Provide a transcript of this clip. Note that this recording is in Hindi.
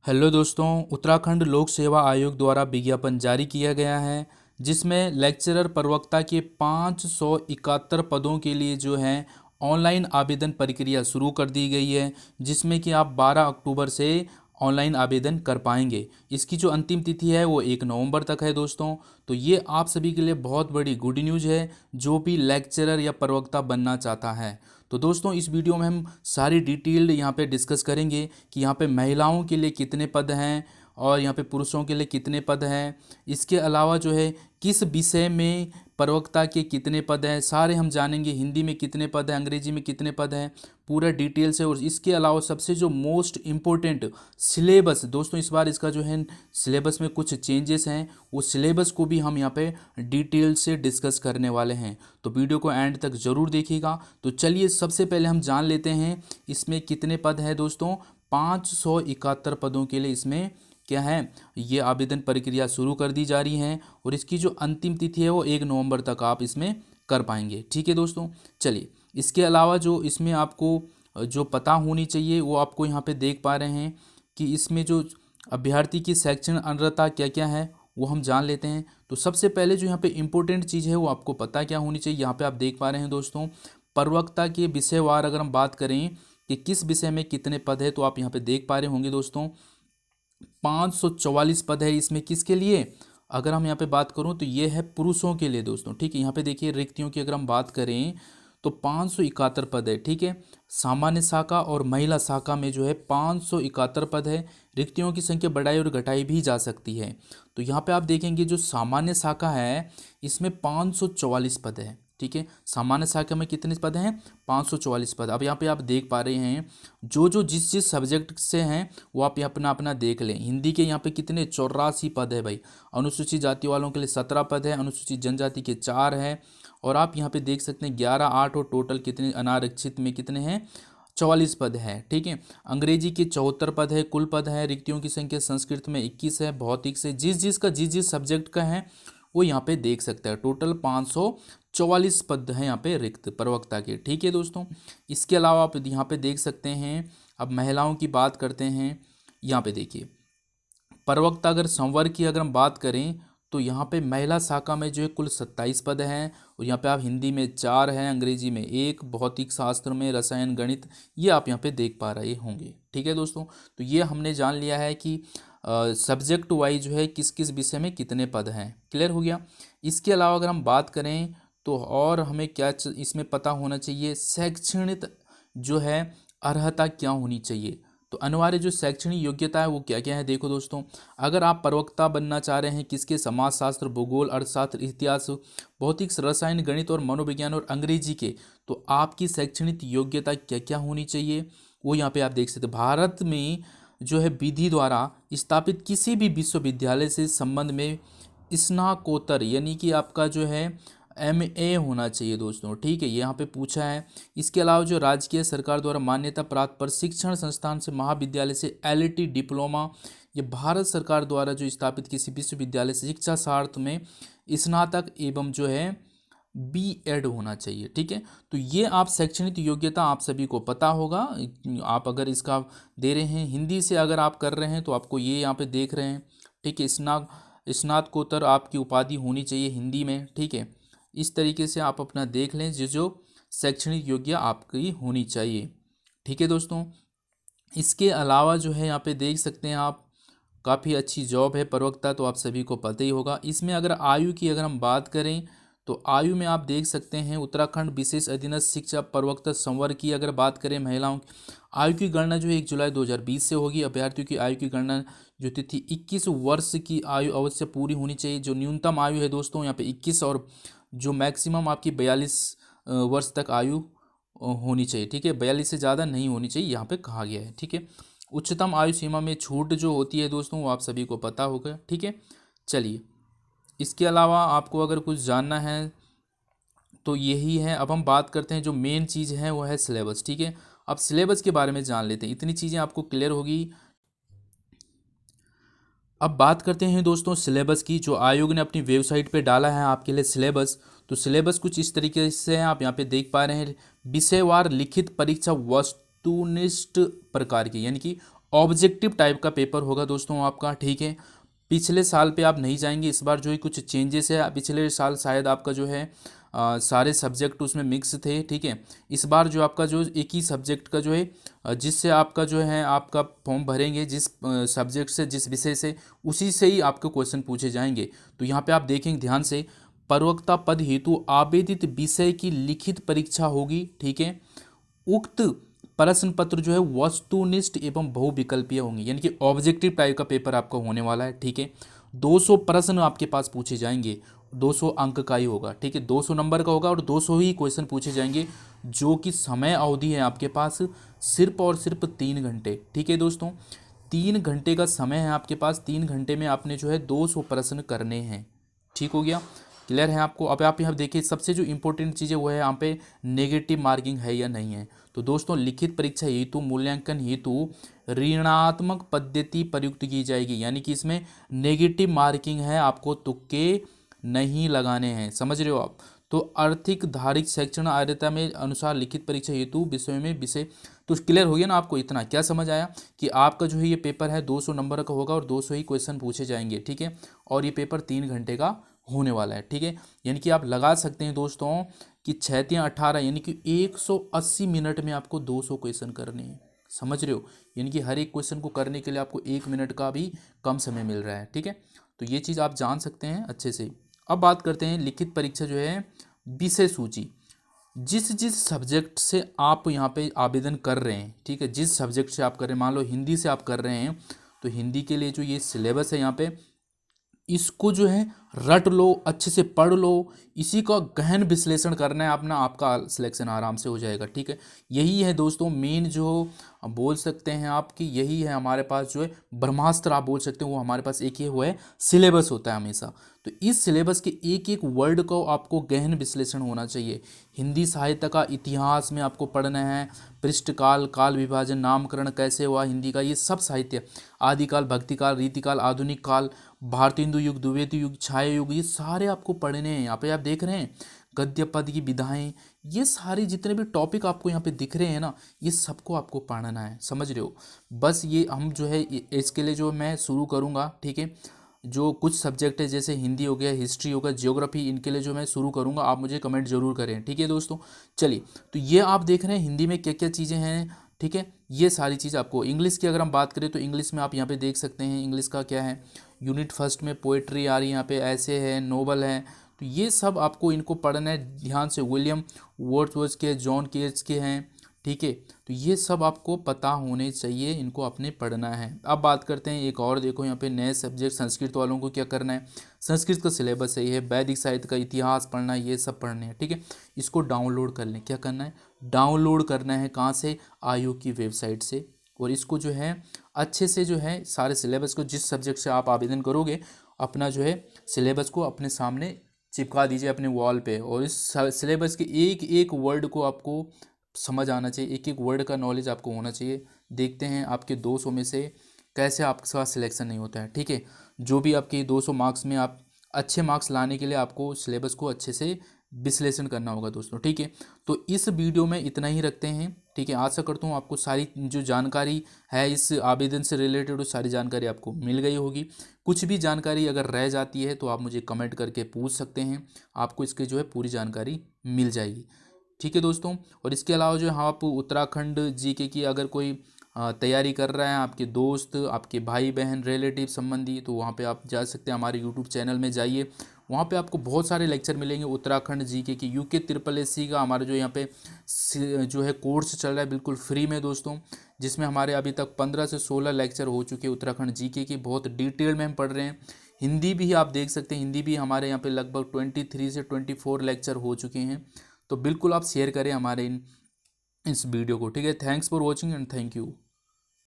हेलो दोस्तों, उत्तराखंड लोक सेवा आयोग द्वारा विज्ञापन जारी किया गया है जिसमें लेक्चरर प्रवक्ता के 571 पदों के लिए जो है ऑनलाइन आवेदन प्रक्रिया शुरू कर दी गई है, जिसमें कि आप 12 अक्टूबर से ऑनलाइन आवेदन कर पाएंगे। इसकी जो अंतिम तिथि है वो 1 नवंबर तक है दोस्तों। तो ये आप सभी के लिए बहुत बड़ी गुड न्यूज़ है जो भी लेक्चरर या प्रवक्ता बनना चाहता है। तो दोस्तों इस वीडियो में हम सारी डिटेल्ड यहाँ पे डिस्कस करेंगे कि यहाँ पे महिलाओं के लिए कितने पद हैं और यहाँ पे पुरुषों के लिए कितने पद हैं। इसके अलावा जो है किस विषय में प्रवक्ता के कितने पद हैं सारे हम जानेंगे। हिंदी में कितने पद हैं, अंग्रेजी में कितने पद हैं, पूरा डिटेल से। और इसके अलावा सबसे जो मोस्ट इम्पोर्टेंट सिलेबस दोस्तों, इस बार इसका जो है सिलेबस में कुछ चेंजेस हैं, वो सिलेबस को भी हम यहाँ पे डिटेल से डिस्कस करने वाले हैं। तो वीडियो को एंड तक ज़रूर देखिएगा। तो चलिए सबसे पहले हम जान लेते हैं इसमें कितने पद हैं दोस्तों। 571 पदों के लिए इसमें क्या है, ये आवेदन प्रक्रिया शुरू कर दी जा रही है और इसकी जो अंतिम तिथि है वो 1 नवंबर तक आप इसमें कर पाएंगे। ठीक है दोस्तों, चलिए इसके अलावा जो इसमें आपको जो पता होनी चाहिए वो आपको यहाँ पे देख पा रहे हैं कि इसमें जो अभ्यर्थी की शैक्षणिक अर्हता क्या क्या है वो हम जान लेते हैं। तो सबसे पहले जो यहाँ पे इम्पोर्टेंट चीज़ है वो आपको पता क्या होनी चाहिए, यहाँ पे आप देख पा रहे हैं दोस्तों। प्रवक्ता के विषयवार अगर हम बात करें कि किस विषय में कितने पद है, तो आप यहाँ पे देख पा रहे होंगे दोस्तों 544 पद है। इसमें किसके लिए, अगर हम यहाँ पे बात करूँ तो ये है पुरुषों के लिए दोस्तों। ठीक है, यहाँ पे देखिए रिक्तियों की अगर हम बात करें तो 571 पद है। ठीक है, सामान्य शाखा और महिला शाखा में जो है 571 पद है। रिक्तियों की संख्या बढ़ाई और घटाई भी जा सकती है। तो यहाँ पे आप देखेंगे जो सामान्य शाखा है इसमें 544 पद है। ठीक है, सामान्य शाखा में कितने पद हैं, 544 पद। अब यहाँ पे आप देख पा रहे हैं जो जो जिस जिस सब्जेक्ट से हैं वो आप अपना अपना देख लें। हिंदी के यहाँ पे कितने 84 पद है भाई। अनुसूचित जाति वालों के लिए 17 पद है, अनुसूचित जनजाति के 4 है। और आप यहाँ पे देख सकते हैं 11, 8 और टोटल कितने अनारक्षित में कितने हैं, 44 पद है। ठीक है, अंग्रेजी के 74 पद है, कुल पद है। रिक्तियों की संख्या संस्कृत में 21 है, भौतिक से जिस जिस सब्जेक्ट का है वो यहाँ पे देख सकते हैं। टोटल 544 पद हैं यहाँ पे रिक्त प्रवक्ता के। ठीक है दोस्तों, इसके अलावा आप यहाँ पे देख सकते हैं, अब महिलाओं की बात करते हैं। यहाँ पे देखिए प्रवक्ता अगर संवर्ग की अगर हम बात करें तो यहाँ पे महिला शाखा में जो है कुल 27 पद हैं। और यहाँ पे आप हिंदी में 4 हैं, अंग्रेजी में 1, भौतिक शास्त्र में, रसायन, गणित, ये आप यहाँ पे देख पा रहे होंगे। ठीक है दोस्तों, तो ये हमने जान लिया है कि सब्जेक्ट वाइज जो है किस किस विषय में कितने पद हैं। क्लियर हो गया। इसके अलावा अगर हम बात करें तो और हमें क्या इसमें पता होना चाहिए, शैक्षणिक जो है अर्हता क्या होनी चाहिए। तो अनिवार्य जो शैक्षणिक योग्यता है वो क्या क्या है, देखो दोस्तों। अगर आप प्रवक्ता बनना चाह रहे हैं किसके, समाजशास्त्र, भूगोल, अर्थशास्त्र, इतिहास, भौतिक, रसायन, गणित और मनोविज्ञान और अंग्रेजी के, तो आपकी शैक्षणिक योग्यता क्या क्या होनी चाहिए वो यहाँ पे आप देख सकते हैं। भारत में जो है विधि द्वारा स्थापित किसी भी विश्वविद्यालय से संबंध में स्नाकोत्तर यानी कि आपका जो है MA होना चाहिए दोस्तों। ठीक है, यहाँ पे पूछा है। इसके अलावा जो राजकीय सरकार द्वारा मान्यता प्राप्त प्रशिक्षण संस्थान से, महाविद्यालय से LT डिप्लोमा, ये भारत सरकार द्वारा जो स्थापित किसी विश्वविद्यालय से शिक्षा शास्त्र में स्नातक एवं जो है B.Ed होना चाहिए। ठीक है, तो ये आप शैक्षणिक योग्यता आप सभी को पता होगा। आप अगर इसका दे रहे हैं हिंदी से अगर आप कर रहे हैं तो आपको ये यहाँ पे देख रहे हैं। ठीक है, स्नातकोत्तर आपकी उपाधि होनी चाहिए हिंदी में। ठीक है, इस तरीके से आप अपना देख लें जो जो शैक्षणिक योग्य आपकी होनी चाहिए। ठीक है दोस्तों, इसके अलावा जो है यहाँ पे देख सकते हैं आप, काफ़ी अच्छी जॉब है प्रवक्ता, तो आप सभी को पता ही होगा। इसमें अगर आयु की अगर हम बात करें तो आयु में आप देख सकते हैं उत्तराखंड विशेष अधीनस्थ शिक्षा प्रवक्ता संवर्ग की अगर बात करें महिलाओं की आयु की गणना जो है 1 जुलाई 2020 से होगी। अभ्यर्थियों की आयु की गणना जो तिथि 21 वर्ष की आयु अवश्य पूरी होनी चाहिए। जो न्यूनतम आयु है दोस्तों यहाँ पे 21 और जो मैक्सिमम आपकी 42 वर्ष तक आयु होनी चाहिए। ठीक है, 42 से ज़्यादा नहीं होनी चाहिए यहाँ पे कहा गया है। ठीक है, उच्चतम आयु सीमा में छूट जो होती है दोस्तों वो आप सभी को पता होगा। ठीक है, चलिए इसके अलावा आपको अगर कुछ जानना है तो यही है। अब हम बात करते हैं जो मेन चीज़ है वो है सिलेबस। ठीक है, अब सिलेबस के बारे में जान लेते हैं, इतनी चीज़ें आपको क्लियर होगी। अब बात करते हैं दोस्तों सिलेबस की, जो आयोग ने अपनी वेबसाइट पे डाला है आपके लिए सिलेबस। तो सिलेबस कुछ इस तरीके से है, आप यहाँ पे देख पा रहे हैं। विषयवार लिखित परीक्षा वस्तुनिष्ठ प्रकार की यानी कि ऑब्जेक्टिव टाइप का पेपर होगा दोस्तों आपका, ठीक है। पिछले साल पे आप नहीं जाएंगे, इस बार जो है कुछ चेंजेस है। पिछले साल शायद आपका जो है सारे सब्जेक्ट उसमें मिक्स थे, ठीक है। इस बार जो आपका जो एक ही सब्जेक्ट का जो है जिससे आपका जो है आपका फॉर्म भरेंगे, जिस सब्जेक्ट से, जिस विषय से, उसी से ही आपको क्वेश्चन पूछे जाएंगे। तो यहाँ पे आप देखेंगे ध्यान से, प्रवक्ता पद हेतु आवेदित विषय की लिखित परीक्षा होगी, ठीक है। उक्त प्रश्न पत्र जो है वस्तुनिष्ठ एवं बहुविकल्पीय होंगे, यानी कि ऑब्जेक्टिव टाइप का पेपर आपका होने वाला है, ठीक है। 200 प्रश्न आपके पास पूछे जाएंगे, 200 अंक का ही होगा, ठीक है। 200 नंबर का होगा और 200 ही क्वेश्चन पूछे जाएंगे, जो कि समय अवधि है आपके पास सिर्फ और सिर्फ 3 घंटे, ठीक है दोस्तों। 3 घंटे का समय है आपके पास, 3 घंटे में आपने जो है 200 प्रश्न करने हैं, ठीक हो गया, क्लियर है आपको। अब आप यहाँ देखिए, सबसे जो इंपॉर्टेंट चीज़ है वो है यहाँ पे नेगेटिव मार्किंग है या नहीं है। तो दोस्तों लिखित परीक्षा हेतु मूल्यांकन हेतु ऋणात्मक पद्धति प्रयुक्त की जाएगी, यानी कि इसमें नेगेटिव मार्किंग है, आपको तुक्के नहीं लगाने हैं, समझ रहे हो आप। तो आर्थिक धारिक शैक्षण आर्यता में अनुसार लिखित परीक्षा हेतु विषय में विषय, तो क्लियर हो गया ना आपको। इतना क्या समझ आया कि आपका जो है ये पेपर है 200 नंबर का होगा और 200 ही क्वेश्चन पूछे जाएंगे, ठीक है। और ये पेपर 3 घंटे का होने वाला है, ठीक है। यानी कि आप लगा सकते हैं दोस्तों कि 6 या 18 यानी कि 180 मिनट में आपको 200 क्वेश्चन करने हैं, समझ रहे हो। यानी कि हर एक क्वेश्चन को करने के लिए आपको 1 मिनट का भी कम समय मिल रहा है, ठीक है। तो ये चीज़ आप जान सकते हैं अच्छे से। अब बात करते हैं लिखित परीक्षा जो है विषय सूची, जिस जिस सब्जेक्ट से आप यहाँ पे आवेदन कर रहे हैं, ठीक है, जिस सब्जेक्ट से आप कर रहे हैं, मान लो हिंदी से आप कर रहे हैं, तो हिंदी के लिए जो ये सिलेबस है यहाँ पे, इसको जो है रट लो, अच्छे से पढ़ लो, इसी का गहन विश्लेषण करना है अपना, आपका सिलेक्शन आराम से हो जाएगा, ठीक है। यही है दोस्तों मेन जो बोल सकते हैं आप कि यही है हमारे पास जो है ब्रह्मास्त्र आप बोल सकते हैं, वो हमारे पास एक ही वो है सिलेबस होता है हमेशा। तो इस सिलेबस के एक एक वर्ड को आपको गहन विश्लेषण होना चाहिए। हिंदी साहित्य का इतिहास में आपको पढ़ना है, पृष्ठकाल, काल विभाजन, नामकरण कैसे हुआ हिंदी का, ये सब साहित्य, आदिकाल, भक्तिकाल, रीतिकाल, आधुनिक काल, भारतीय हिंदू युग, द्विवेदी युग, छाया युग, ये सारे आपको पढ़ने हैं। यहाँ पे आप देख रहे हैं गद्य पद की विधाएं, ये सारी जितने भी टॉपिक आपको यहाँ पे दिख रहे हैं ना, ये सबको आपको पढ़ना है, समझ रहे हो। बस ये हम जो है इसके लिए जो मैं शुरू करूँगा, ठीक है, जो कुछ सब्जेक्ट है जैसे हिंदी हो गया, हिस्ट्री हो गया, ज्योग्राफी, इनके लिए जो मैं शुरू करूँगा, आप मुझे कमेंट जरूर करें, ठीक है दोस्तों। चलिए, तो ये आप देख रहे हैं हिंदी में क्या क्या चीज़ें हैं, ठीक है। ये सारी चीज़ आपको इंग्लिश की अगर हम बात करें तो इंग्लिश में आप यहाँ पे देख सकते हैं इंग्लिश का क्या है, यूनिट फर्स्ट में पोएट्री आ रही है, यहाँ पे ऐसे है, नोवेल है, तो ये सब आपको इनको पढ़ना है ध्यान से। विलियम वर्ड्सवर्थ के, जॉन केट्स के हैं, ठीक है। तो ये सब आपको पता होने चाहिए, इनको अपने पढ़ना है। अब बात करते हैं एक और, देखो यहाँ पे नए सब्जेक्ट, संस्कृत वालों को क्या करना है, संस्कृत का सिलेबस सही है, वैदिक साहित्य का इतिहास पढ़ना है, ये सब पढ़ने हैं, ठीक है। इसको डाउनलोड कर लें, क्या करना है, डाउनलोड करना है, कहाँ से, आयोग की वेबसाइट से। और इसको जो है अच्छे से जो है सारे सिलेबस को, जिस सब्जेक्ट से आप आवेदन करोगे, अपना जो है सिलेबस को अपने सामने चिपका दीजिए अपने वॉल पे, और इस सिलेबस के एक एक वर्ड को आपको समझ आना चाहिए, एक एक वर्ड का नॉलेज आपको होना चाहिए। देखते हैं आपके 200 में से कैसे आपका सिलेक्शन नहीं होता है, ठीक है। जो भी आपके 200 मार्क्स में आप अच्छे मार्क्स लाने के लिए आपको सिलेबस को अच्छे से विश्लेषण करना होगा दोस्तों, ठीक है। तो इस वीडियो में इतना ही रखते हैं, ठीक है। आशा करता हूँ आपको सारी जो जानकारी है इस आवेदन से रिलेटेड, वो सारी जानकारी आपको मिल गई होगी। कुछ भी जानकारी अगर रह जाती है तो आप मुझे कमेंट करके पूछ सकते हैं, आपको इसकी जो है पूरी जानकारी मिल जाएगी, ठीक है दोस्तों। और इसके अलावा जो है आप उत्तराखंड जीके की अगर कोई तैयारी कर रहे हैं, आपके दोस्त, आपके भाई बहन, रिलेटिव, संबंधी, तो वहाँ पे आप जा सकते हैं, हमारे यूट्यूब चैनल में जाइए, वहाँ पे आपको बहुत सारे लेक्चर मिलेंगे उत्तराखंड जीके की। यूके SSS का हमारा जो यहाँ पे जो है कोर्स चल रहा है बिल्कुल फ्री में दोस्तों, जिसमें हमारे अभी तक 15 से 16 लेक्चर हो चुके हैं उत्तराखंड जीके की, बहुत डिटेल में हम पढ़ रहे हैं। हिंदी भी आप देख सकते हैं, हिंदी भी हमारे यहाँ पे लगभग 23 से 24 लेक्चर हो चुके हैं। तो बिल्कुल आप शेयर करें हमारे इस वीडियो को, ठीक है। Thanks for watching and thank you.